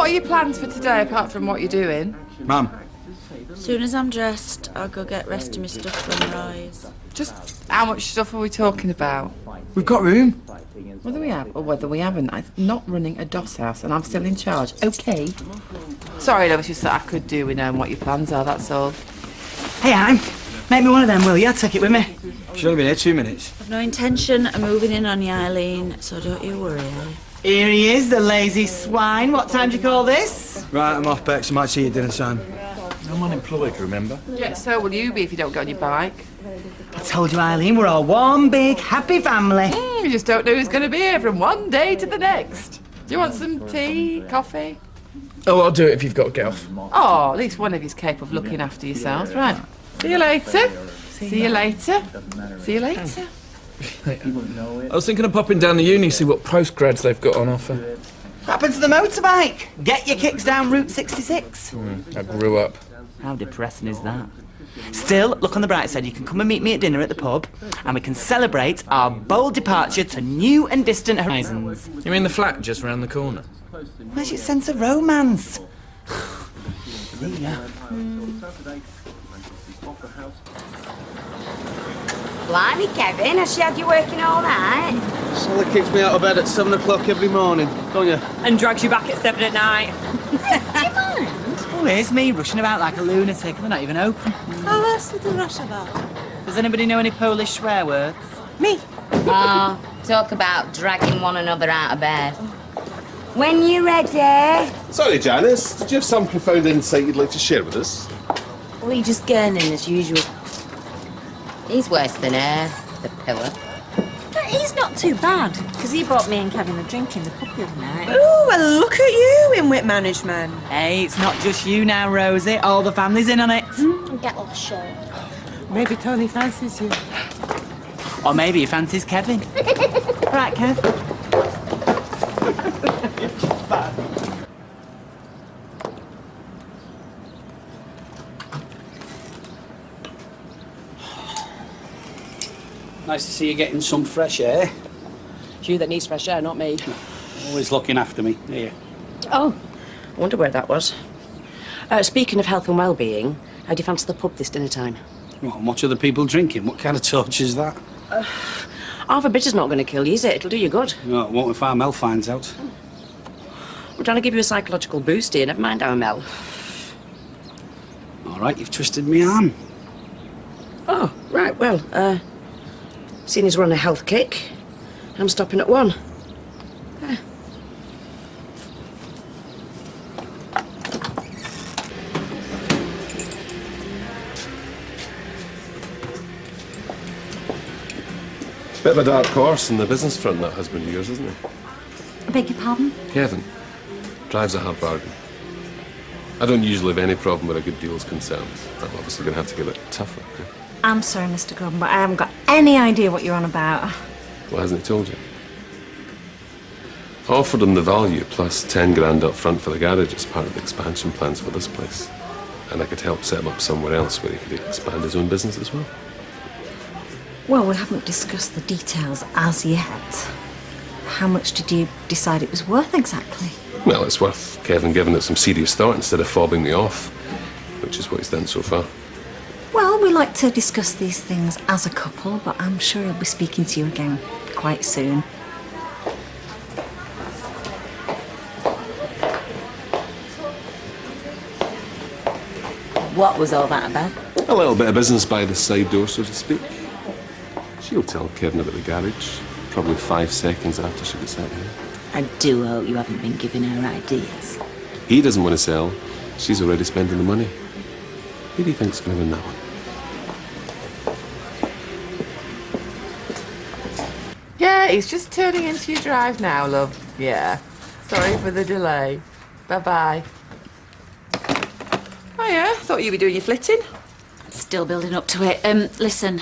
what are your plans for today, apart from what you're doing? Mum. As soon as I'm dressed, I'll go get rest of my stuff from Roy's. Just how much stuff are we talking about? We've got room. Whether we have or whether we haven't, I'm not running a DOS house and I'm still in charge, okay? Sorry, love, it's just that I could do with knowing what your plans are, that's all. Hey, Anne, make me one of them, will you? I'll take it with me. She's only been here 2 minutes. I've no intention of moving in on you, Eileen, so don't you worry. Here he is, the lazy swine. What time do you call this? Right, I'm off, Bex. I might see you at dinner time. I'm unemployed, remember? Yeah, so will you be if you don't get on your bike. I told you, Eileen, we're all one big happy family. You just don't know who's going to be here from one day to the next. Do you want some tea, coffee? Oh, I'll do it if you've got to get off. Oh, at least one of you's capable of looking after yourselves, right? See you later. See you later. See you later. I was thinking of popping down the uni, see what postgrads they've got on offer. What happened to the motorbike? Get your kicks down Route 66. I grew up. How depressing is that? Still, look on the bright side, you can come and meet me at dinner at the pub, and we can celebrate our bold departure to new and distant horizons. You mean the flat just round the corner? Where's your sense of romance? Blimey, Kevin, has she had you working all night? Sally kicks me out of bed at 7 o'clock every morning, don't you? And drags you back at 7 at night. Oh, here's me rushing about like a lunatic, and they're not even open. Oh, that's what the rush about. Does anybody know any Polish swear words? Me. Oh, talk about dragging one another out of bed. When you ready? Sorry, Janice, did you have some profound insight you'd like to share with us? Or you just gurning as usual? He's worse than her, the pillar. But he's not too bad, because he bought me and Kevin a drink in the pub the other night. Ooh, well, look at you in wit management. Hey, it's not just you now, Rosie. All the family's in on it. Get off show. Maybe Tony fancies you. Or maybe he fancies Kevin. Right, Kev. Nice to see you getting some fresh air. It's you that needs fresh air, not me. Always looking after me. Here. Oh, I wonder where that was. Speaking of health and well-being, how do you fancy the pub this dinner time? Well, and what are the people drinking? What kind of torch is that? Half a bitter's not going to kill you, is it? It'll do you good. No, it won't if our Mel finds out. I'm trying to give you a psychological boost here, never mind our Mel. All right, you've twisted me arm. Oh, right, well, seeing as we're on a health kick, I'm stopping at 1. Bit of a dark horse in the business front, that husband of yours, isn't he? I beg your pardon? Kevin. Drives a hard bargain. I don't usually have any problem where a good deal's concerned. I'm obviously going to have to get it tougher. I'm sorry, Mr. Grubben, but I haven't got any idea what you're on about. Well, hasn't he told you? I offered him the value plus 10 grand up front for the garage as part of the expansion plans for this place. And I could help set him up somewhere else where he could expand his own business as well. Well, we haven't discussed the details as yet. How much did you decide it was worth exactly? Well, it's worth Kevin giving it some serious thought instead of fobbing me off, which is what he's done so far. Well, we like to discuss these things as a couple, but I'm sure he'll be speaking to you again quite soon. What was all that about? A little bit of business by the side door, so to speak. She'll tell Kevin about the garage, probably 5 seconds after she gets out here. I do hope you haven't been giving her ideas. He doesn't want to sell. She's already spending the money. Who do you think's going to win that one? Yeah, he's just turning into your drive now, love. Yeah. Sorry for the delay. Bye-bye. Oh, yeah? Thought you'd be doing your flitting. Still building up to it. Listen,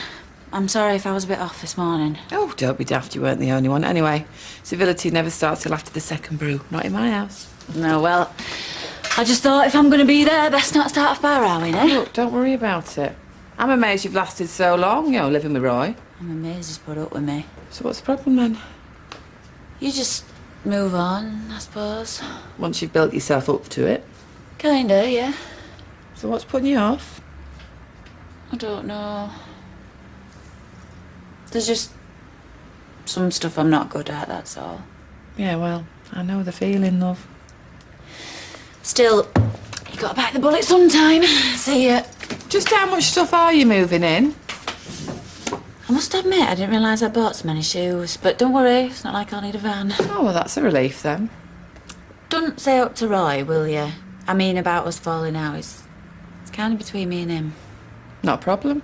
I'm sorry if I was a bit off this morning. Oh, don't be daft, you weren't the only one. Anyway, civility never starts till after the second brew. Not in my house. No, well, I just thought if I'm going to be there, best not start off by rowing, eh? Look, don't worry about it. I'm amazed you've lasted so long, you know, living with Roy. I'm amazed he's put up with me. So what's the problem then? You just move on, I suppose. Once you've built yourself up to it. Kinda, yeah. So what's putting you off? I don't know. There's just some stuff I'm not good at, that's all. Yeah, well, I know the feeling, love. Still, you gotta bite the bullet sometime. See ya. Just how much stuff are you moving in? I must admit, I didn't realise I bought so many shoes. But don't worry, it's not like I'll need a van. Oh, well, that's a relief then. Don't say up to Roy, will you? I mean, about us falling out. It's kind of between me and him. Not a problem.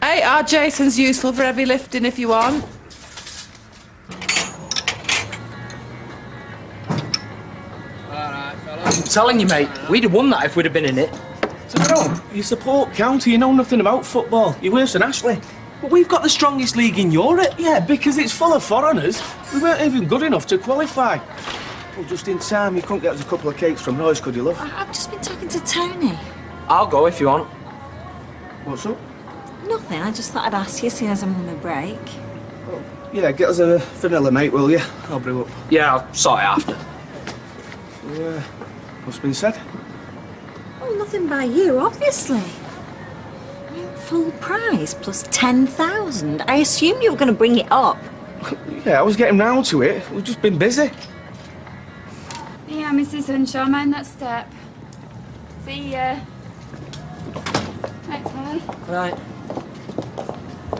Hey, our Jason's useful for heavy lifting if you want. I'm telling you, mate, we'd have won that if we'd have been in it. So, you support county, you know nothing about football. You're worse than Ashley. But we've got the strongest league in Europe. Yeah, because it's full of foreigners. We weren't even good enough to qualify. Well, just in time, you couldn't get us a couple of cakes from Royce, could you, love? I've just been talking to Tony. I'll go if you want. What's up? Nothing, I just thought I'd ask you, seeing as I'm on my break. Yeah, get us a vanilla, mate, will you? I'll brew up. Yeah, I'll sort it after. Yeah. What's been said? Well, nothing by you, obviously. I mean, full price plus 10,000. I assumed you were going to bring it up. Yeah, I was getting round to it. We've just been busy. Yeah, Mrs. Henshaw, mind that step. See ya. Right, Ty. Right.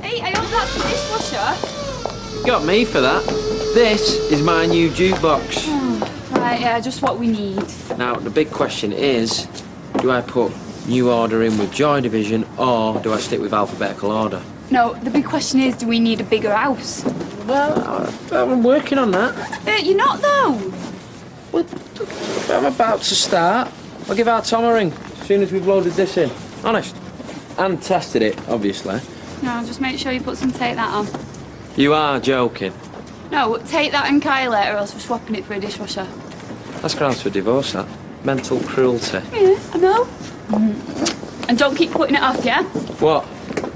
Hey, I hope that's the dishwasher. Got me for that. This is my new jukebox. Right, yeah, just what we need. Now, the big question is, do I put new order in with Joy Division or do I stick with alphabetical order? No, the big question is, do we need a bigger house? Well, I'm working on that. You're not, though. Well, I'm about to start. I'll give our Tom a ring as soon as we've loaded this in. Honest. And tested it, obviously. No, just make sure you put some tape that on. You are joking. No, take that and Kyle later, or else we're swapping it for a dishwasher. That's grounds for divorce, that. Mental cruelty. Yeah, I know. And don't keep putting it off, yeah? What?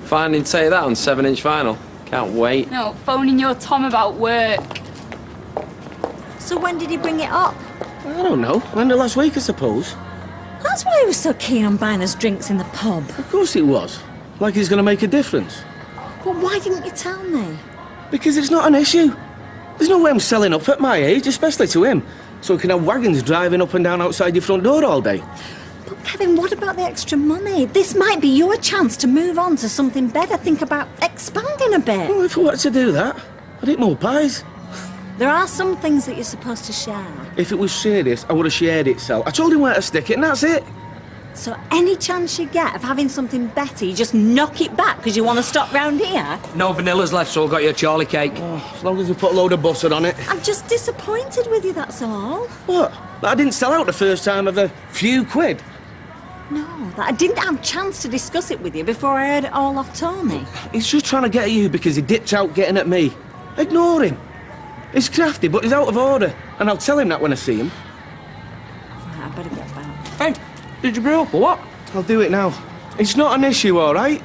Finding take that on 7-inch vinyl? Can't wait. No, phoning your Tom about work. So when did he bring it up? I don't know. When the last week, I suppose. That's why he was so keen on buying us drinks in the pub. Of course it was. Like it's going to make a difference. But why didn't you tell me? Because it's not an issue. There's no way I'm selling up at my age, especially to him. So he can have wagons driving up and down outside your front door all day. But Kevin, what about the extra money? This might be your chance to move on to something better. Think about expanding a bit. Well, if I wanted to do that, I'd eat more pies. There are some things that you're supposed to share. If it was serious, I would have shared it, Sal. I told him where to stick it, and that's it. So any chance you get of having something better, you just knock it back because you want to stop round here? No vanilla's left, so I've got you a Charlie cake. Oh, as long as we put a load of butter on it. I'm just disappointed with you, that's all. What? That I didn't sell out the first time of a few quid? No, that I didn't have a chance to discuss it with you before I heard it all off Tony. He's just trying to get at you because he dipped out getting at me. Ignore him. He's crafty, but he's out of order. And I'll tell him that when I see him. Right, I better get back. Hey, did you brew up or what? I'll do it now. It's not an issue, all right?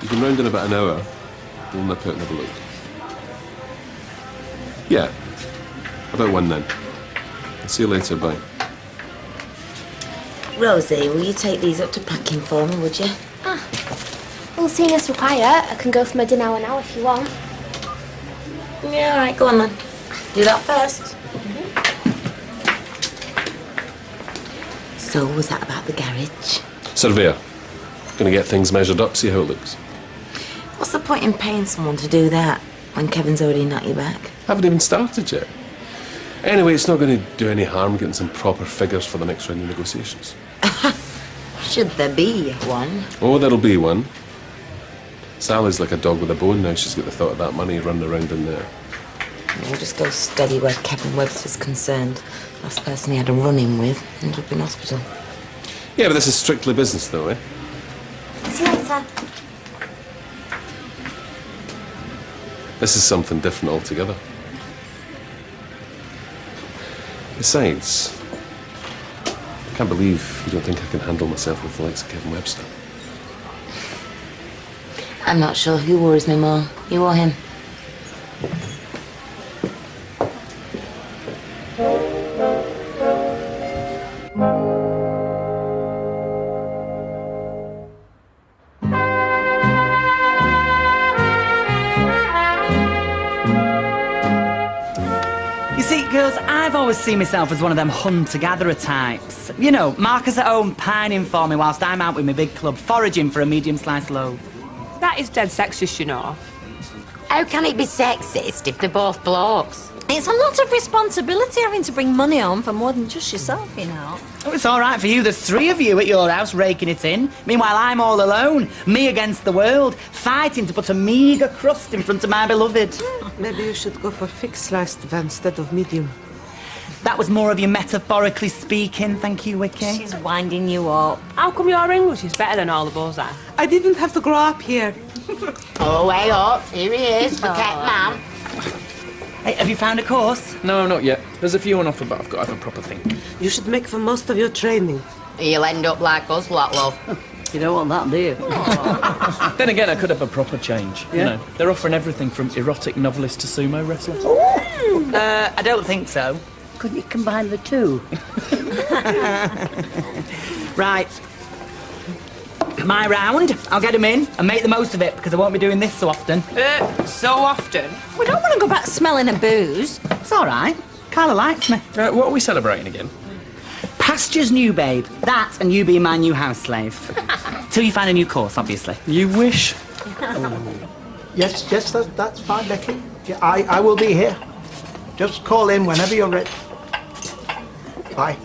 You can round in about an hour. We'll nip out and have a look. Yeah. About 1 then. I'll see you later, bye. Rosie, will you take these up to packing for me, would you? Well, seeing as we're quiet, I can go for my dinner now if you want. Yeah, all right, go on then. Do that first. So, was that about the garage? Surveyor. Gonna get things measured up, see how it looks. What's the point in paying someone to do that when Kevin's already knocked you back? Haven't even started yet. Anyway, it's not going to do any harm getting some proper figures for the next round of negotiations. Should there be one? Oh, there'll be one. Sally's like a dog with a bone now. She's got the thought of that money running around in there. We'll just go steady where Kevin Webster's concerned. Last person he had a run-in with ended up in hospital. Yeah, but this is strictly business, though, eh? See you later. This is something different altogether. Besides, I can't believe you don't think I can handle myself with the likes of Kevin Webster. I'm not sure who worries me more. You or him? You see, girls, I've always seen myself as one of them hunter-gatherer types. You know, Marcus at home pining for me whilst I'm out with my big club foraging for a medium-sliced loaf. That is dead sexist, you know. How can it be sexist if they're both blokes? It's a lot of responsibility having to bring money home for more than just yourself, you know. Oh, it's all right for you. There's 3 of you at your house raking it in. Meanwhile, I'm all alone, me against the world, fighting to put a meagre crust in front of my beloved. Maybe you should go for fixed sliced instead of medium. That was more of you metaphorically speaking, thank you, Wiki. She's winding you up. How come your English is better than all of us are? I didn't have to grow up here. Oh, way up. Here he is, the cat man. Hey, have you found a course? No, not yet. There's a few on offer, but I've got to have a proper think. You should make the most of your training. You'll end up like us, Blackwell. You don't want that, do you? Then again, I could have a proper change. You know, they're offering everything from erotic novelists to sumo wrestlers. I don't think so. Couldn't you combine the two? Right. My round. I'll get them in and make the most of it because I won't be doing this so often. So often? We don't want to go back smelling of booze. It's all right. Carla likes me. What are we celebrating again? Pasture's new, babe. That and you being my new house slave. Till you find a new course, obviously. You wish. Yes, that's fine, Becky. Yeah, I will be here. Just call in whenever you're ready. Bye.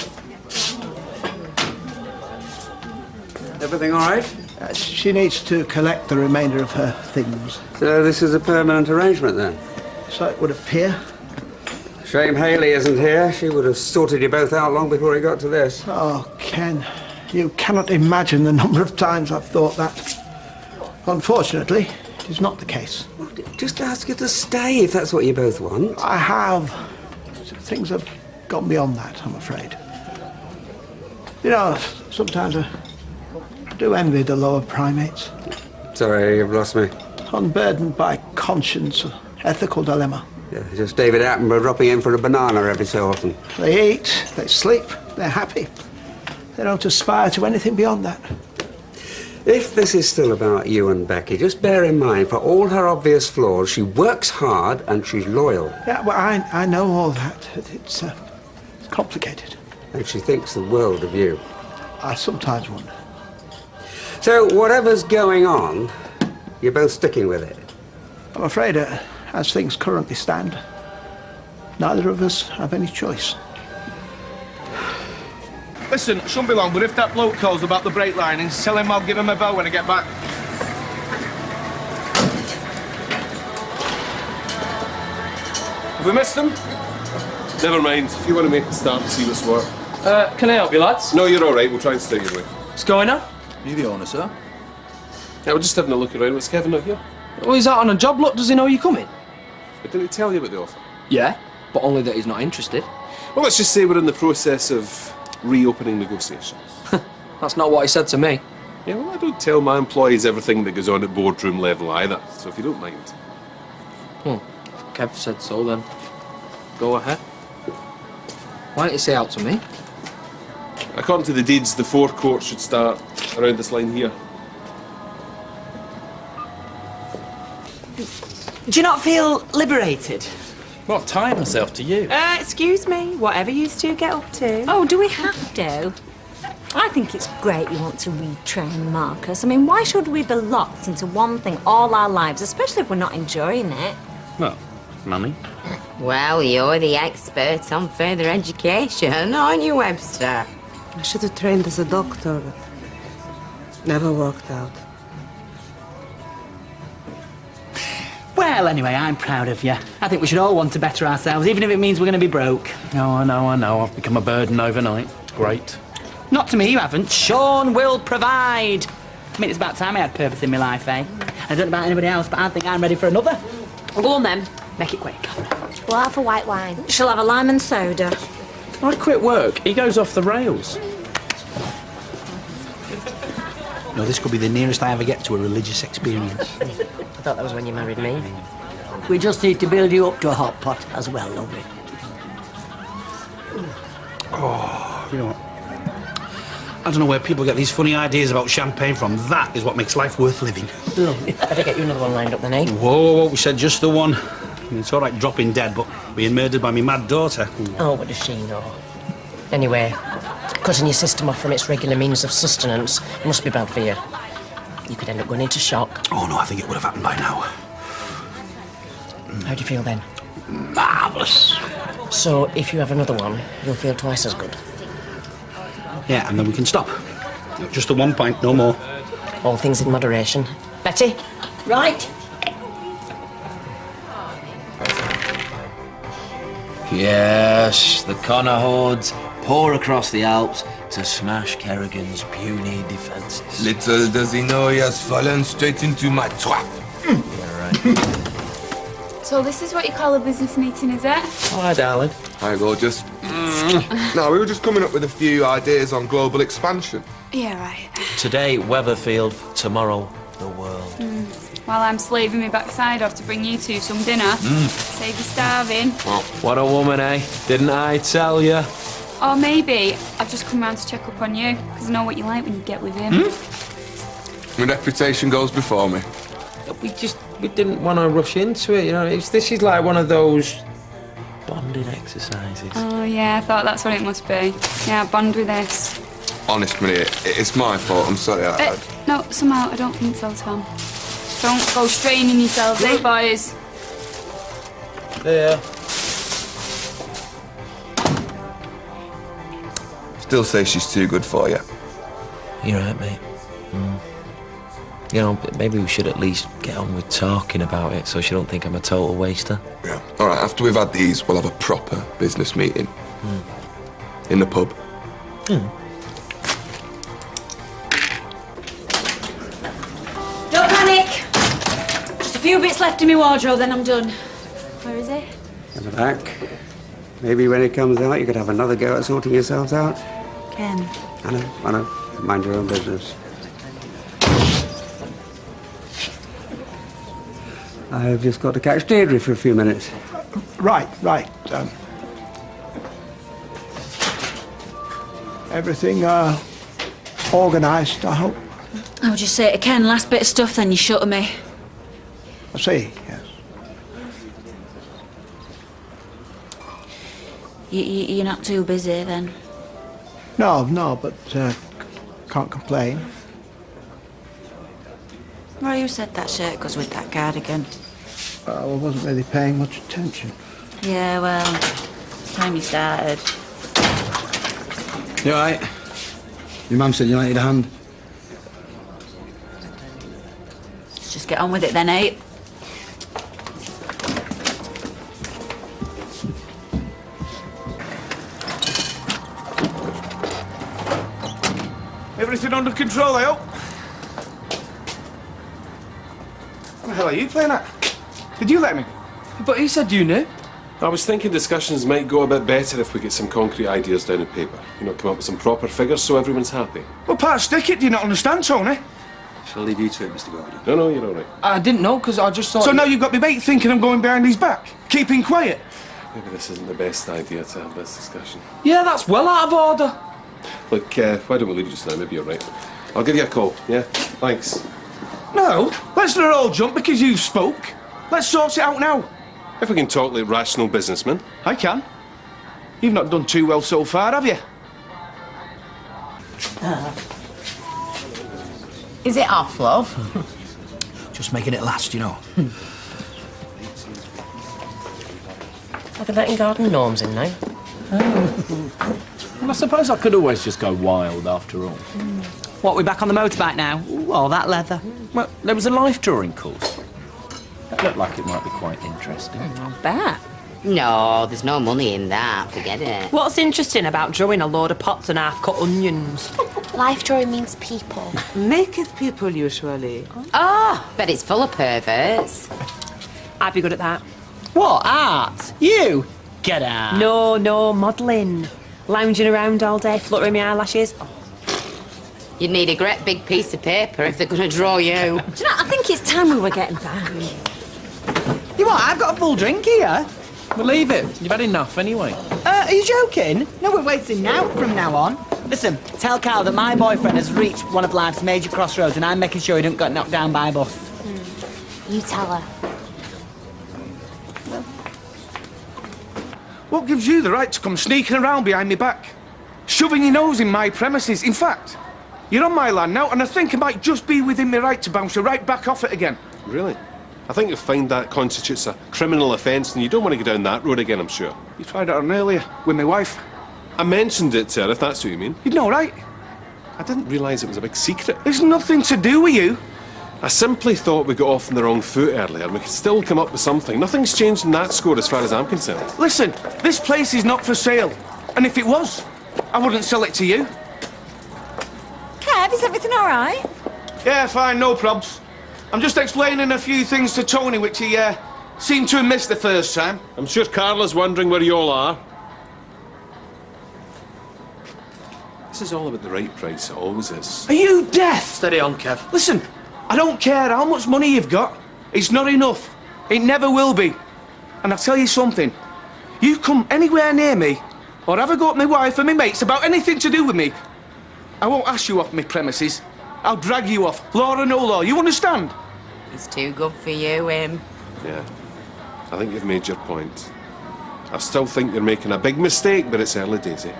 Everything all right? She needs to collect the remainder of her things. So this is a permanent arrangement, then? So it would appear. Shame Haley isn't here. She would have sorted you both out long before it got to this. Oh, Ken, you cannot imagine the number of times I've thought that. Unfortunately, it is not the case. Just ask her to stay if that's what you both want. I have. Things have gone beyond that, I'm afraid. You know, sometimes I do envy the lower primates. Sorry, you've lost me. Unburdened by conscience or ethical dilemma. Yeah, just David Attenborough dropping in for a banana every so often. They eat, they sleep, they're happy. They don't aspire to anything beyond that. If this is still about you and Becky, just bear in mind, for all her obvious flaws, she works hard and she's loyal. Yeah, well, I know all that. It's complicated. And she thinks the world of you. I sometimes wonder. So, whatever's going on, you're both sticking with it? I'm afraid, as things currently stand, neither of us have any choice. Listen, it shouldn't be long, but if that bloke calls about the brake linings, tell him I'll give him a bell when I get back. Have we missed them? Never mind. If you want to make a start and see what's what. Can I help you, lads? No, you're all right. We'll try and stay your way. What's going on? You the owner, sir? Yeah, we're just having a look around. Was Kevin not here? Well, he's out on a job. Look, does he know you're coming? But didn't he tell you about the offer? Yeah, but only that he's not interested. Well, let's just say we're in the process of reopening negotiations. That's not what he said to me. Yeah, well, I don't tell my employees everything that goes on at boardroom level either, so if you don't mind. If Kev said so, then go ahead. Why don't you say out to me? According to the deeds, the forecourt should start around this line here. Do you not feel liberated? What, tying myself to you? Excuse me, whatever you two get up to. Oh, do we have to? I think it's great you want to retrain Marcus. I mean, why should we be locked into one thing all our lives, especially if we're not enjoying it? Well, money. Well, you're the expert on further education, aren't you, Webster? I should have trained as a doctor, but never worked out. Well, anyway, I'm proud of you. I think we should all want to better ourselves, even if it means we're going to be broke. Oh, I know. I've become a burden overnight. Great. Not to me, you haven't. Sean will provide. I mean, it's about time I had purpose in my life, eh? I don't know about anybody else, but I think I'm ready for another. Go on then, make it quick. We'll have a white wine. She'll have a lime and soda. I quit work. He goes off the rails. You know, this could be the nearest I ever get to a religious experience. I thought that was when you married me. We just need to build you up to a hot pot as well, lovely. Oh, you know what? I don't know where people get these funny ideas about champagne from. That is what makes life worth living. Lovely. Better get you another one lined up then, eh? Whoa, we said just the one. I mean, it's all right dropping dead, but being murdered by me mad daughter. Oh, what does she know? Anyway, cutting your system off from its regular means of sustenance must be bad for you. You could end up going into shock. Oh, no, I think it would have happened by now. How do you feel then? Marvellous. So, if you have another one, you'll feel twice as good. Yeah, and then we can stop. Just the 1 pint, no more. All things in moderation. Betty? Right. Yes, the Connor hordes pour across the Alps to smash Kerrigan's puny defences. Little does he know he has fallen straight into my trap. Yeah, right. So this is what you call a business meeting, is it? Hi, darling. Hi, gorgeous. No, we were just coming up with a few ideas on global expansion. Yeah, right. Today, Weatherfield. Tomorrow, the world. While I'm slaving my backside off to bring you two some dinner. Save you starving. What a woman, eh? Didn't I tell you? Or maybe I've just come round to check up on you, because I know what you like when you get with him. My reputation goes before me. We didn't want to rush into it, you know. This is like one of those bonding exercises. Oh, yeah, I thought that's what it must be. Yeah, bond with this. Honest, Maria, it's my fault. I'm sorry. No, somehow I don't think so, Tom. Don't go straining yourselves, eh, boys? Yeah. Still say she's too good for you. You're right, mate. You know, maybe we should at least get on with talking about it so she don't think I'm a total waster. Yeah. All right, after we've had these, we'll have a proper business meeting. In the pub. Don't panic. Just a few bits left in my wardrobe, then I'm done. Where is it? At the back. Maybe when it comes out, you could have another go at sorting yourselves out. Ken. I know. Mind your own business. I've just got to catch Deirdre for a few minutes. Right. Everything organised, I hope. I would just say to Ken, last bit of stuff, then you shut me. I see, yes. You're not too busy, then? No, but can't complain. Well, you said that shirt goes with that cardigan. I wasn't really paying much attention. Yeah, well, it's time you started. You all right? Your mum said you needed a hand. Let's just get on with it then, eh? Everything under control, I hope? What the hell are you playing at? Did you let me? But he said you knew. I was thinking discussions might go a bit better if we get some concrete ideas down on paper. You know, come up with some proper figures so everyone's happy. Well, part stick it, do you not understand, Tony? Shall I leave you to it, Mr. Gordon? No, you're all right. I didn't know, because I just thought... So now you've got me mate thinking I'm going behind his back? Keeping quiet? Maybe this isn't the best idea to have this discussion. Yeah, that's well out of order. Look, why don't we leave it just now? Maybe you're right. I'll give you a call, yeah? Thanks. No, let's not all jump because you spoke. Let's sort it out now. If we can talk like rational businessmen. I can. You've not done too well so far, have you? Is it off, love? Just making it last, you know. Are they letting garden gnomes in now? Well, I suppose I could always just go wild after all. What, we back on the motorbike now? Ooh, all that leather. Well, there was a life drawing course. That looked like it might be quite interesting. I bet. No, there's no money in that. Forget it. What's interesting about drawing a load of pots and half-cut onions? Life drawing means people. Naked people, usually. Oh, but it's full of perverts. I'd be good at that. What, art? You? Get out. No, modelling. Lounging around all day, fluttering my eyelashes. You'd need a great big piece of paper if they're going to draw you. Do you know, I think it's time we were getting back. You what? I've got a full drink here. Well, leave it. You've had enough anyway. Are you joking? No, we're waiting now from now on. Listen, tell Carl that my boyfriend has reached one of life's major crossroads and I'm making sure he don't get knocked down by a bus. You tell her. What gives you the right to come sneaking around behind my back? Shoving your nose in my premises? In fact, you're on my land now, and I think it might just be within my right to bounce you right back off it again. Really? I think you'll find that constitutes a criminal offence, and you don't want to go down that road again, I'm sure. You tried it on earlier, with my wife. I mentioned it to her, if that's what you mean. You'd know, right? I didn't realise it was a big secret. It's nothing to do with you. I simply thought we got off on the wrong foot earlier, and we could still come up with something. Nothing's changed in that score as far as I'm concerned. Listen, this place is not for sale. And if it was, I wouldn't sell it to you. Kev, is everything all right? Yeah, fine, no probs. I'm just explaining a few things to Tony, which he seemed to have missed the first time. I'm sure Carla's wondering where you all are. This is all about the right price, it always is. Are you deaf? Steady on, Kev. Listen, I don't care how much money you've got. It's not enough. It never will be. And I'll tell you something. You come anywhere near me, or have a go at my wife and my mates about anything to do with me, I won't ask you off my premises. I'll drag you off, law or no law. You understand? It's too good for you, Yeah, I think you've made your point. I still think you're making a big mistake, but it's early days, eh?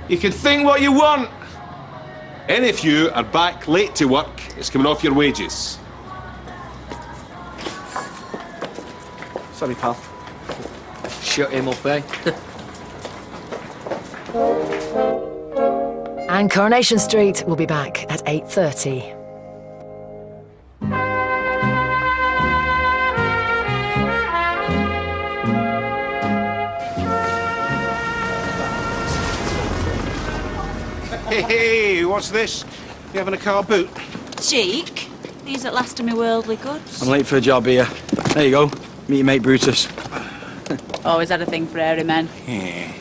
You can think what you want. Any of you are back late to work, it's coming off your wages. Sorry, pal. Shut him up, eh? And Coronation Street will be back at 8:30. Hey, what's this? You having a car boot? Cheek. These at last of me worldly goods. I'm late for a job here. There you go. Meet your mate Brutus. Always had a thing for hairy men. Yeah.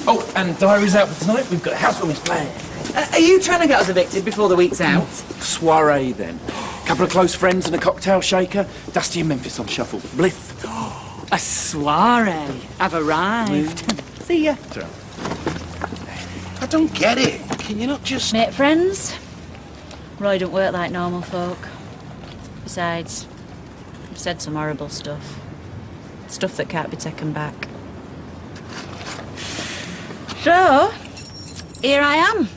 Oh, and diary's out for tonight. We've got housewarming planned. Are you trying to get us evicted before the week's out? Soiree, then. Couple of close friends and a cocktail shaker. Dusty and Memphis on shuffle. Bliss. A soiree. I've arrived. See ya. I don't get it. Can you not just... Make friends? Roy don't work like normal folk. Besides, I've said some horrible stuff. Stuff that can't be taken back. So, here I am.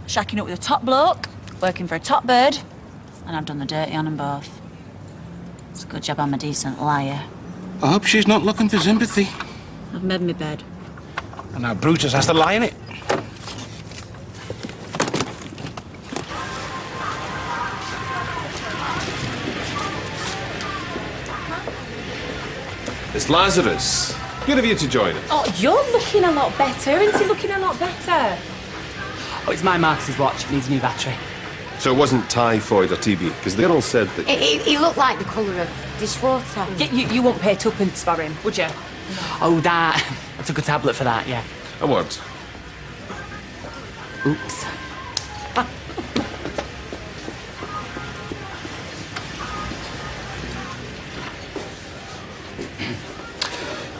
Shacking up with a top bloke, working for a top bird, and I've done the dirty on them both. It's a good job I'm a decent liar. I hope she's not looking for sympathy. I've made my bed. And now Brutus has to lie in it. It's Lazarus. Good of you to join us. Oh, you're looking a lot better. Isn't he looking a lot better? Oh, it's my Marcus's watch. Needs a new battery. So it wasn't typhoid or TB, because they all said that... He looked like the colour of dishwater. You won't pay tuppence for him, would you? Oh, that. I took a tablet for that, yeah. A word. Oops.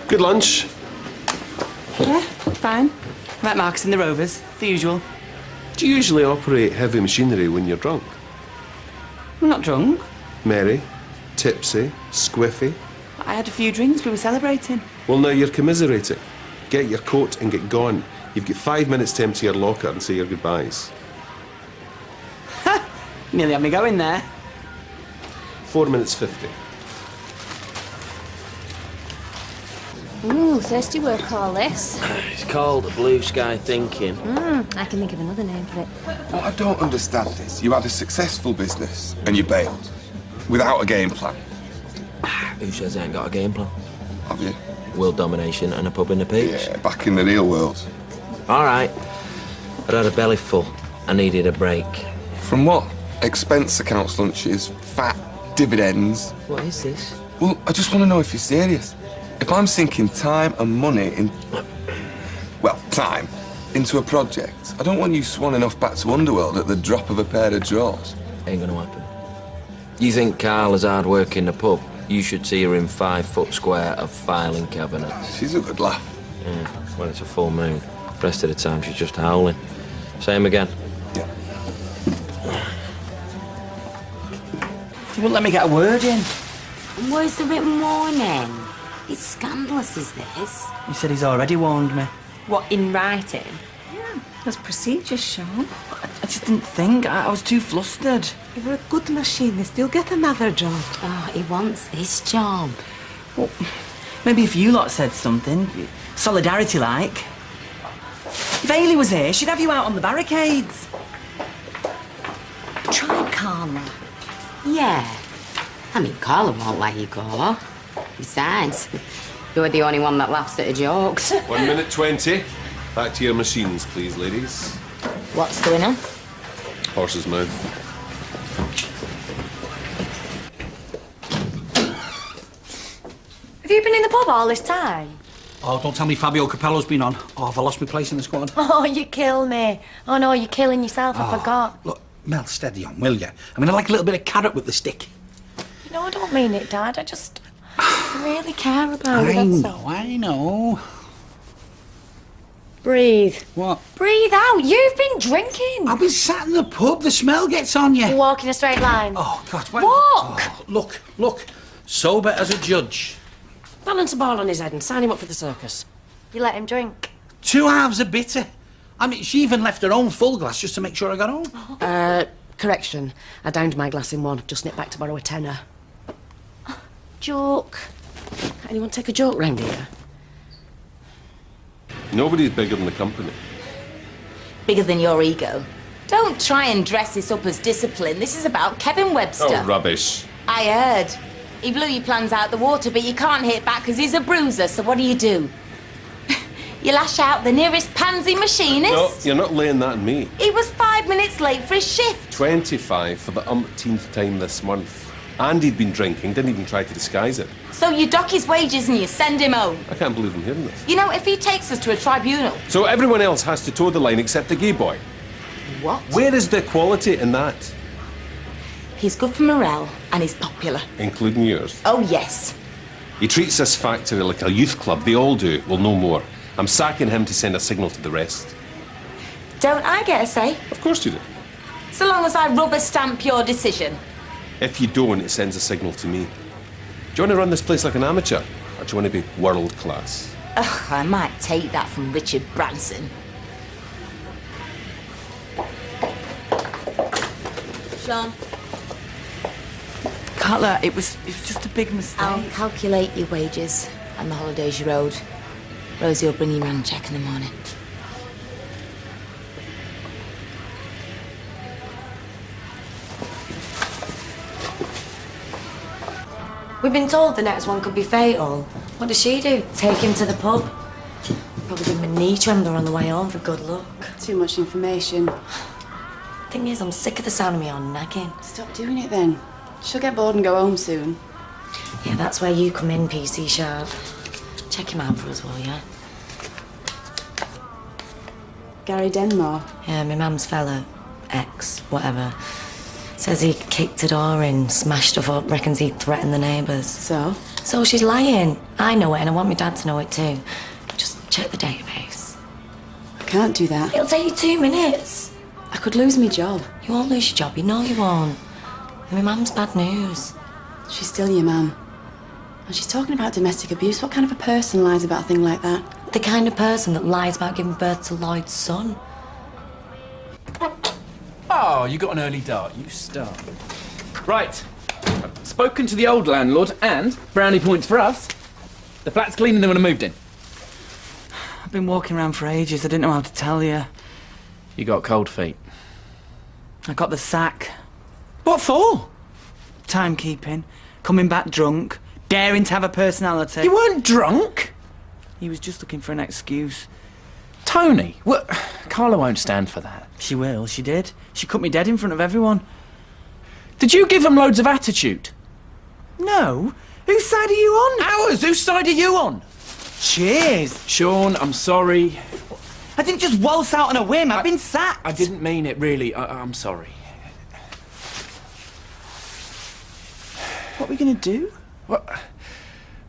Good lunch. Yeah, fine. Met Marcus in the Rovers, the usual. Do you usually operate heavy machinery when you're drunk? I'm not drunk. Merry, tipsy, squiffy? I had a few drinks, we were celebrating. Well, now you're commiserating. Get your coat and get gone. You've got 5 minutes to empty your locker and say your goodbyes. Nearly had me going there. 4 minutes 50. Ooh, thirsty work, all this. It's called blue sky thinking. I can think of another name for it. What I don't understand is you had a successful business and you bailed without a game plan. Who says I ain't got a game plan? Have you? World domination and a pub in the peach. Yeah, back in the real world. All right. I'd had a belly full. I needed a break. From what? Expense accounts lunches, fat dividends. What is this? Well, I just want to know if you're serious. If I'm sinking time and money in... time into a project. I don't want you swanning off back to Underworld at the drop of a pair of drawers. Ain't gonna happen. You think Carla's hard work in the pub? You should see her in 5 foot square of filing cabinets. She's a good laugh. Yeah, when it's a full moon. Rest of the time she's just howling. Same again. Yeah. She wouldn't let me get a word in. Where's the written warning? It's scandalous, is this? He said he's already warned me. What, in writing? There's procedures, Sean. I just didn't think. I was too flustered. You're a good machinist. You'll get another job. Oh, he wants this job. Well, maybe if you lot said something, solidarity like. If Hayley was here, she'd have you out on the barricades. Try Carla. Yeah. I mean, Carla won't let you go. Besides, you're the only one that laughs at her jokes. 1 minute 20. Back to your machines, please, ladies. What's going on? Horse's mouth. Have you been in the pub all this time? Oh, don't tell me Fabio Capello's been on. Oh, have I lost my place in the squad? Oh, you kill me. Oh, no, you're killing yourself. I forgot. Look, Mel, steady on, will you? I mean, I like a little bit of carrot with the stick. You know, I don't mean it, Dad. I just really care about it. I know. Breathe. What? Breathe out. You've been drinking. I've been sat in the pub. The smell gets on you. Walk in a straight line. Oh, God. Walk. Oh, look. Sober as a judge. Balance a ball on his head and sign him up for the circus. You let him drink. 2 halves of bitter. I mean, she even left her own full glass just to make sure I got home. Correction. I downed my glass in one. Just nipped back to borrow a tenner. Joke. Anyone take a joke round here? Nobody's bigger than the company. Bigger than your ego. Don't try and dress this up as discipline. This is about Kevin Webster. Oh, rubbish. I heard. He blew your plans out the water, but you can't hit back because he's a bruiser, so what do? You lash out the nearest pansy machinist? No, you're not laying that on me. He was 5 minutes late for his shift. 25 for the umpteenth time this month. And he'd been drinking, didn't even try to disguise it. So you dock his wages and you send him home. I can't believe I'm hearing this. You know, if he takes us to a tribunal... So everyone else has to toe the line except the gay boy? What? Where is the equality in that? He's good for morale and he's popular. Including yours? Oh, yes. He treats this factory like a youth club. They all do. Well, no more. I'm sacking him to send a signal to the rest. Don't I get a say? Of course you do. So long as I rubber stamp your decision. If you don't, it sends a signal to me. Do you want to run this place like an amateur? Or do you want to be world class? Ugh, I might take that from Richard Branson. Sean. Carla, it was just a big mistake. I'll calculate your wages and the holidays you owed. Rosie will bring you round a check in the morning. We've been told the next one could be fatal. What does she do? Take him to the pub? Probably give him a knee trembler on the way home for good luck. Too much information. Thing is, I'm sick of the sound of me on nagging. Stop doing it then. She'll get bored and go home soon. Yeah, that's where you come in, PC Sharp. Check him out for us, will ya? Gary Denmore. Yeah, my mum's fella, ex, whatever. Says he kicked a door in, smashed stuff up, reckons he'd threatened the neighbours. So? So she's lying. I know it, and I want my dad to know it too. Just check the database. I can't do that. It'll take you 2 minutes. I could lose my job. You won't lose your job, you know you won't. And my mum's bad news. She's still your mum. And she's talking about domestic abuse. What kind of a person lies about a thing like that? The kind of person that lies about giving birth to Lloyd's son. Oh, you got an early dart. You start. Right. I've spoken to the old landlord and brownie points for us. The flat's cleaner than when I moved in. I've been walking around for ages. I didn't know how to tell you. You got cold feet. I got the sack. What for? Timekeeping. Coming back drunk. Daring to have a personality. You weren't drunk? He was just looking for an excuse. Tony, what? Carla won't stand for that. She will. She did. She cut me dead in front of everyone. Did you give them loads of attitude? No. Whose side are you on? Ours. Whose side are you on? Cheers. Sean, I'm sorry. I didn't just waltz out on a whim. I've been sacked. I didn't mean it, really. I'm sorry. What are we going to do? What?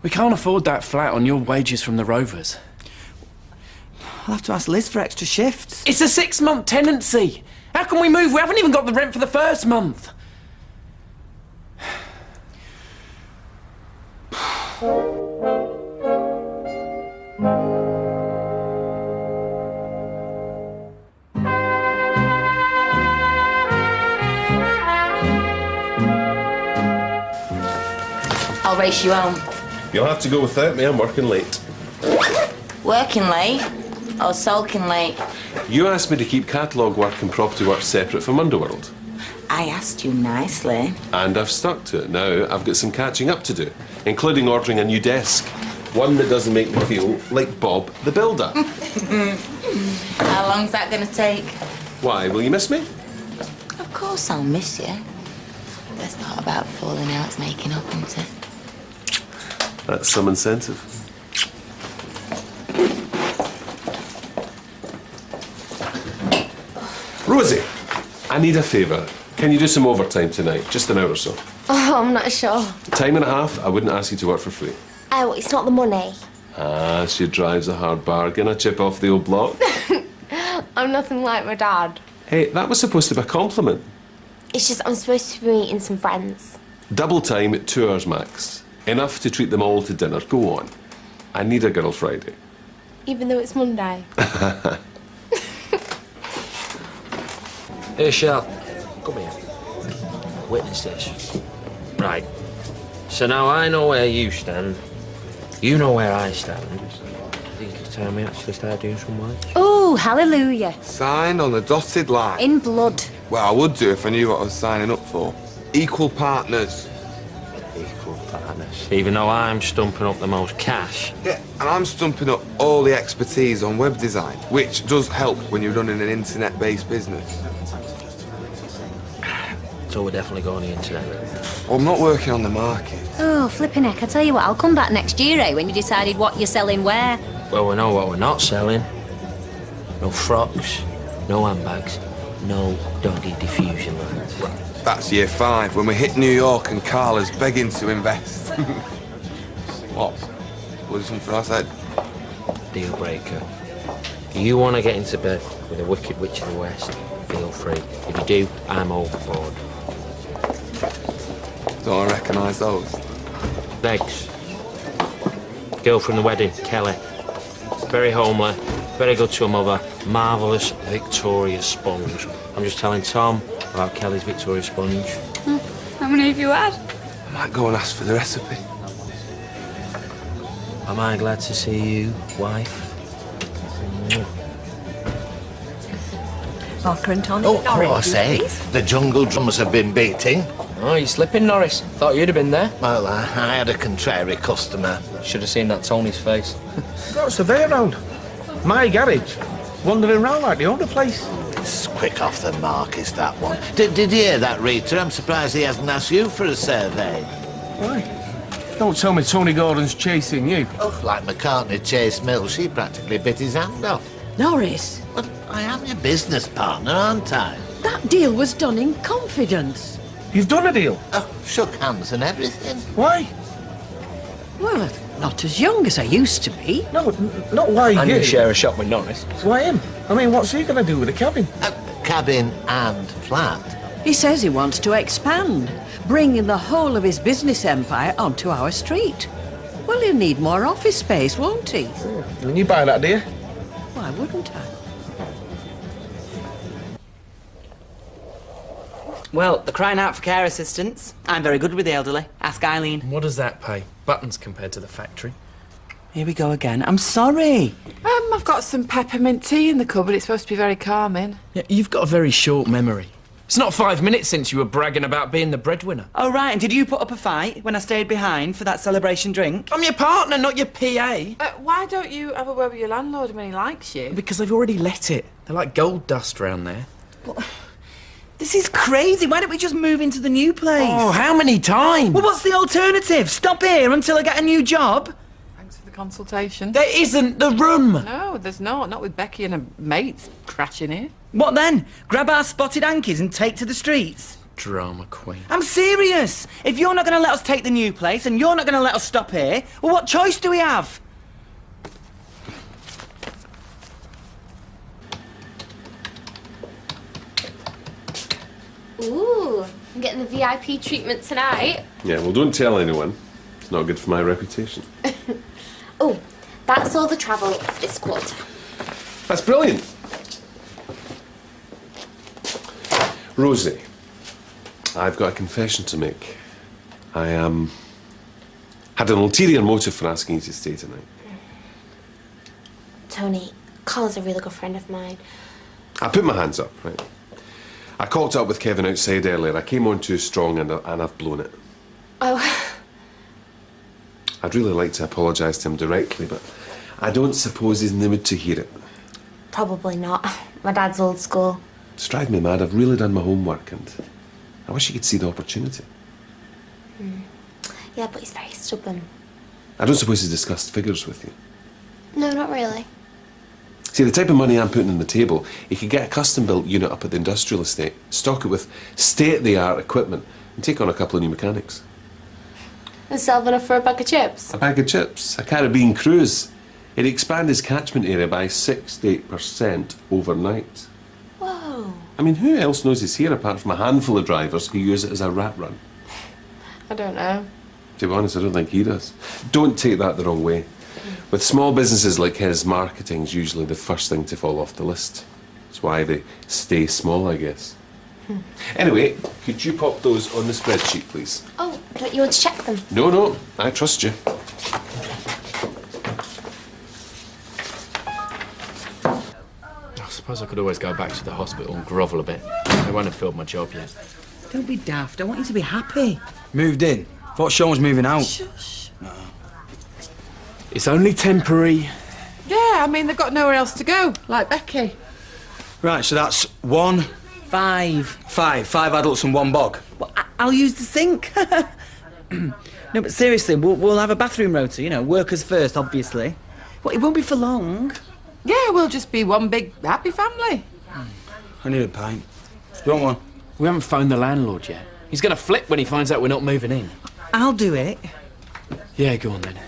We can't afford that flat on your wages from the Rovers. I'll have to ask Liz for extra shifts. It's a 6-month tenancy. How can we move? We haven't even got the rent for the first month. I'll race you home. You'll have to go without me, I'm working late. Working late? Or sulking late? You asked me to keep catalogue work and property work separate from Underworld. I asked you nicely. And I've stuck to it. Now I've got some catching up to do, including ordering a new desk. One that doesn't make me feel like Bob the Builder. How long's that going to take? Why, will you miss me? Of course I'll miss you. Best part about falling out's making up, isn't it? That's some incentive. Rosie, I need a favour. Can you do some overtime tonight? Just an hour or so. Oh, I'm not sure. Time and a half, I wouldn't ask you to work for free. Oh, it's not the money. Ah, she drives a hard bargain. A chip off the old block. I'm nothing like my dad. Hey, that was supposed to be a compliment. It's just I'm supposed to be meeting some friends. Double time at 2 hours max. Enough to treat them all to dinner. Go on. I need a girl Friday. Even though it's Monday. Hey, Shell. Come here. Witness this. Right. So now I know where you stand. You know where I stand. I think it's time we actually start doing some work. Oh, hallelujah. Signed on the dotted line. In blood. Well, I would do if I knew what I was signing up for. Equal partners. Equal partners. Even though I'm stumping up the most cash. Yeah, and I'm stumping up all the expertise on web design, which does help when you're running an internet-based business. So we're definitely going on the internet. Well, I'm not working on the market. Oh, flipping heck. I tell you what, I'll come back next year, eh, when you decided what you're selling where. Well, we know what we're not selling. No frocks, no handbags, no doggy diffusion lines. That's year 5, when we hit New York and Carla's begging to invest. What? Was it something I said? Deal breaker. You want to get into bed with a wicked witch of the West, feel free. If you do, I'm overboard. Don't I recognise those? Legs. Girl from the wedding, Kelly. Very homely, very good to her mother. Marvellous Victoria sponge. I'm just telling Tom about Kelly's Victoria sponge. How many have you had? I might go and ask for the recipe. Am I glad to see you, wife? Vodka and tonic. Oh, Orange I juice, say, please. the jungle drums have been beating. Oh, you're slipping, Norris. Thought you'd have been there. Well, I had a contrary customer. Should have seen that Tony's face. Got a surveyor round. My garage. Wandering round like the owner place. It's quick off the mark, is that one. Did you hear that, Rita? I'm surprised he hasn't asked you for a survey. Why? Don't tell me Tony Gordon's chasing you. Oh, like McCartney chased Mill, she practically bit his hand off. Norris, Well, I am your business partner, aren't I? that deal was done in confidence. You've done a deal? Oh, shook hands and everything. Why? Well, not as young as I used to be. No, not why And you. you share a shop with Norris. Why him? I mean, what's he going to do with the cabin? Cabin and flat. He says he wants to expand, bringing the whole of his business empire onto our street. Well, he'll need more office space, won't he? And you buy that, do you? Why wouldn't I? Well, they're crying out for care assistants. I'm very good with the elderly. Ask Eileen. What does that pay? Buttons compared to the factory. Here we go again. I'm sorry. I've got some peppermint tea in the cupboard. It's supposed to be very calming. Yeah, you've got a very short memory. It's not 5 minutes since you were bragging about being the breadwinner. Oh, right. And did you put up a fight when I stayed behind for that celebration drink? I'm your partner, not your PA. Why don't you have a word with your landlord when he likes you? Because they've already let it. They're like gold dust round there. This is crazy. Why don't we just move into the new place? Oh, how many times? Well, what's the alternative? Stop here until I get a new job? Thanks for the consultation. There isn't the room! No, there's not. Not with Becky and her mates crashing here. What then? Grab our spotted hankies and take to the streets? Drama queen. I'm serious! If you're not going to let us take the new place and you're not going to let us stop here, well, what choice do we have? Ooh, I'm getting the VIP treatment tonight. Yeah, well, don't tell anyone. It's not good for my reputation. Oh, that's all the travel this quarter. That's brilliant. Rosie, I've got a confession to make. I had an ulterior motive for asking you to stay tonight. Tony, Carla's a really good friend of mine. I put my hands up, right? I caught up with Kevin outside earlier. I came on too strong and I've blown it. Oh, I'd really like to apologise to him directly, but I don't suppose he's in the mood to hear it. probably not. My dad's old school. It's driving me mad. I've really done my homework and I wish you could see the opportunity. Yeah, but he's very stubborn. I don't suppose he's discussed figures with you. No, not really. See, the type of money I'm putting on the table, he could get a custom-built unit up at the industrial estate, stock it with state-of-the-art equipment, and take on a couple of new mechanics. And sell enough for a bag of chips. A bag of chips, a Caribbean cruise. It'd expand his catchment area by 6-8% overnight. Whoa. I mean, who else knows he's here apart from a handful of drivers who use it as a rat run? I don't know. To be honest, I don't think he does. Don't take that the wrong way. With small businesses like his, marketing's usually the first thing to fall off the list. That's why they stay small, I guess. Anyway, could you pop those on the spreadsheet, please? Oh, don't you want to check them? No, I trust you. I suppose I could always go back to the hospital and grovel a bit. They won't have filled my job yet. Don't be daft. I want you to be happy. Moved in. Thought Sean was moving out. Shush. It's only temporary. Yeah, I mean, they've got nowhere else to go, like Becky. Right, so that's 1, 5. 5 adults and 1 bog. Well, I'll use the sink. No, but seriously, we'll have a bathroom rota, you know, workers first, obviously. Well, it won't be for long. Yeah, we'll just be one big happy family. I need a pint. Do you want one? We haven't phoned the landlord yet. He's going to flip when he finds out we're not moving in. I'll do it. Yeah, go on then.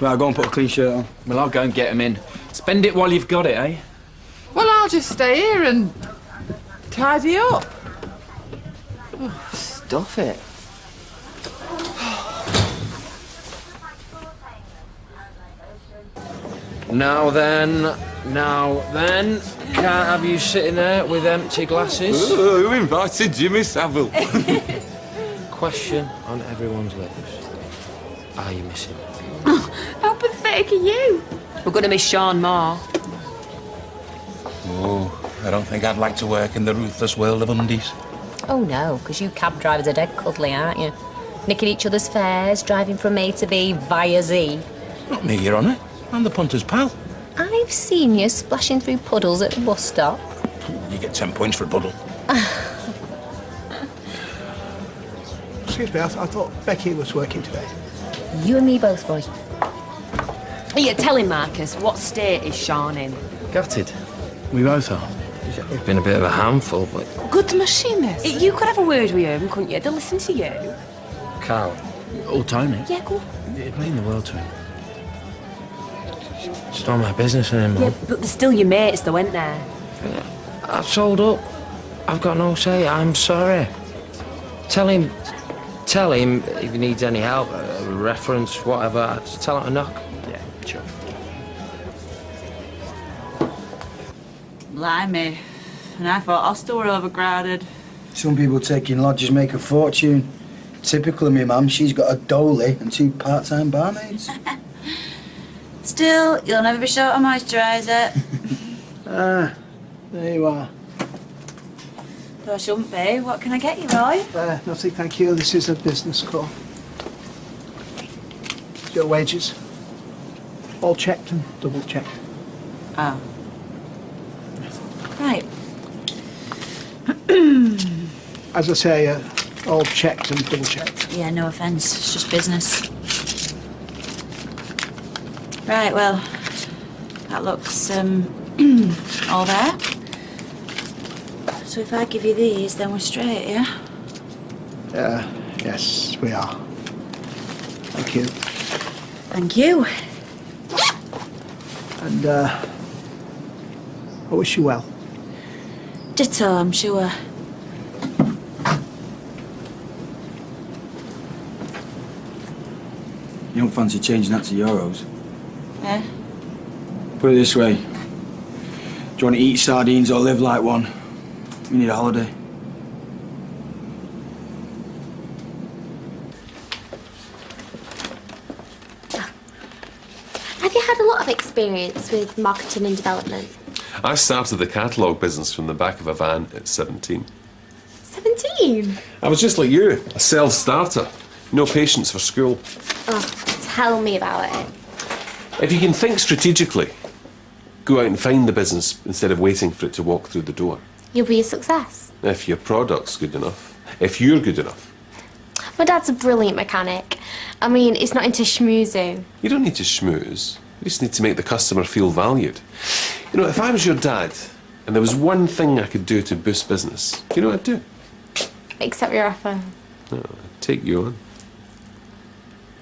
Right, go and put a clean shirt on. Well, I'll go and get him in. Spend it while you've got it, eh? Well, I'll just stay here and tidy up. Oh, stuff it. Now then, can't have you sitting there with empty glasses. Who invited Jimmy Savile? Question on everyone's lips. Are you missing? How pathetic are you? We're going to miss Sean more. Oh, I don't think I'd like to work in the ruthless world of undies. Oh no, because you cab drivers are dead cuddly, aren't you? Nicking each other's fares, driving from A to B via Z. Not me, Your Honour. I'm the punter's pal. I've seen you splashing through puddles at the bus stop. You get 10 points for a puddle. Excuse me, I thought Becky was working today. You and me both, Roy. Yeah, tell him, Marcus, what state is Sean in? Gutted. We both are. He's been a bit of a handful, but... Good machinist. You could have a word with him, couldn't you? They'll listen to you. Carl. Or Tony. Yeah, go on. It'd mean the world to him. It's not my business anymore. Yeah, but they're still your mates, though, ain't they? I've sold up. I've got no say. I'm sorry. Tell him if he needs any help, a reference, whatever. Just tell him to knock. Yeah, sure. Blimey. And I thought hostel were overcrowded. Some people taking lodgers make a fortune. Typical of me mum, she's got a dolly and 2 part-time barmaids. Still, you'll never be short on moisturiser. Ah, there you are. Though I shouldn't be. What can I get you, Roy? Nothing, thank you. This is a business call. Your wages. All checked and double checked. Oh. Right. As I say, all checked and double checked. Yeah, no offence. It's just business. Right, well, that looks all there. So if I give you these, then we're straight, yeah? Yes, we are. Thank you. Thank you. And, I wish you well. Ditto, I'm sure. You don't fancy changing that to euros? Eh? Put it this way. Do you want to eat sardines or live like one? You need a holiday. Have you had a lot of experience with marketing and development? I started the catalogue business from the back of a van at 17. 17? I was just like you, a self-starter. No patience for school. Oh, tell me about it. If you can think strategically, go out and find the business instead of waiting for it to walk through the door. You'll be a success. If your product's good enough. If you're good enough. My dad's a brilliant mechanic. I mean, he's not into schmoozing. You don't need to schmooze. You just need to make the customer feel valued. You know, if I was your dad and there was one thing I could do to boost business, you know what I'd do? Accept your offer. Oh, I'd take you on.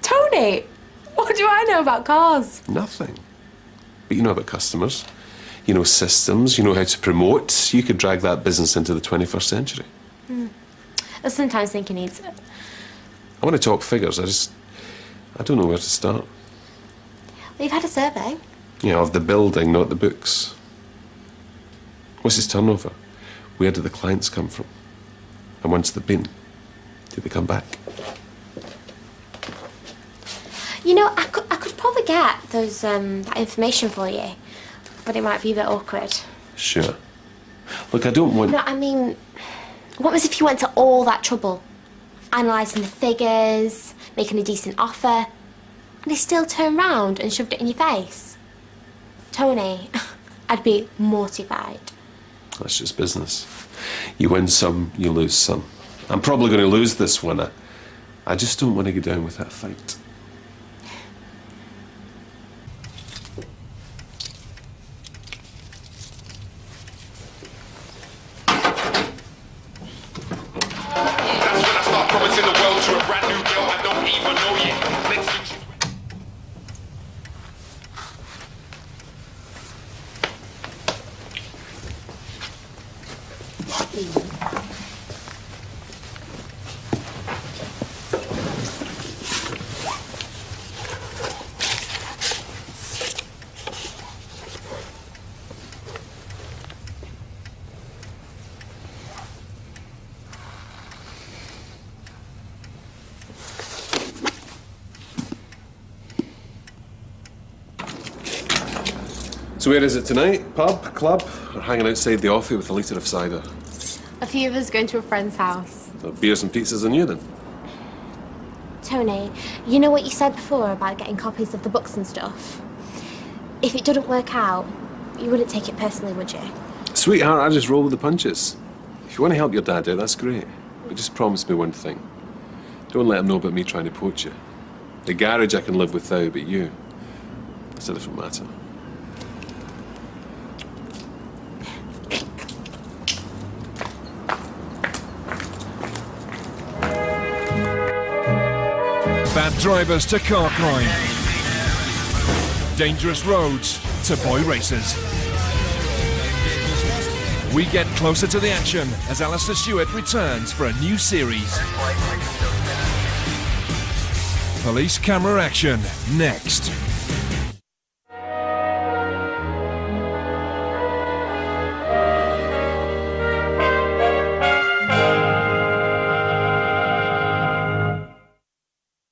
Tony, what do I know about cars? Nothing. But you know about customers. You know systems. You know how to promote. You could drag that business into the 21st century. I sometimes think he needs it. I want to talk figures. I don't know where to start. We've had a survey. You know, of the building, not the books. What's his turnover? Where do the clients come from? And once they've been, do they come back? You know, I could probably get those that information for you, but it might be a bit awkward. Sure. Look, I don't want... No, I mean, what was if you went to all that trouble? Analysing the figures, making a decent offer, and they still turned round and shoved it in your face? Tony, I'd be mortified. That's just business. You win some, you lose some. I'm probably going to lose this one. I just don't want to go down with that fight. Promising the world to a brand new girl I don't even know yet. Next thing she's... So where is it tonight? Pub? Club? Or hanging outside the offie with a litre of cider? A few of us going to a friend's house. So beers and pizzas on you then? Tony, you know what you said before about getting copies of the books and stuff? If it didn't work out, you wouldn't take it personally, would you? Sweetheart, I just roll with the punches. If you want to help your dad out, that's great. But just promise me one thing. Don't let him know about me trying to poach you. The garage I can live without, but you, that's a different matter. Bad drivers to car crime. Dangerous roads to boy racers. We get closer to the action as Alistair Stewart returns for a new series. Police camera action next.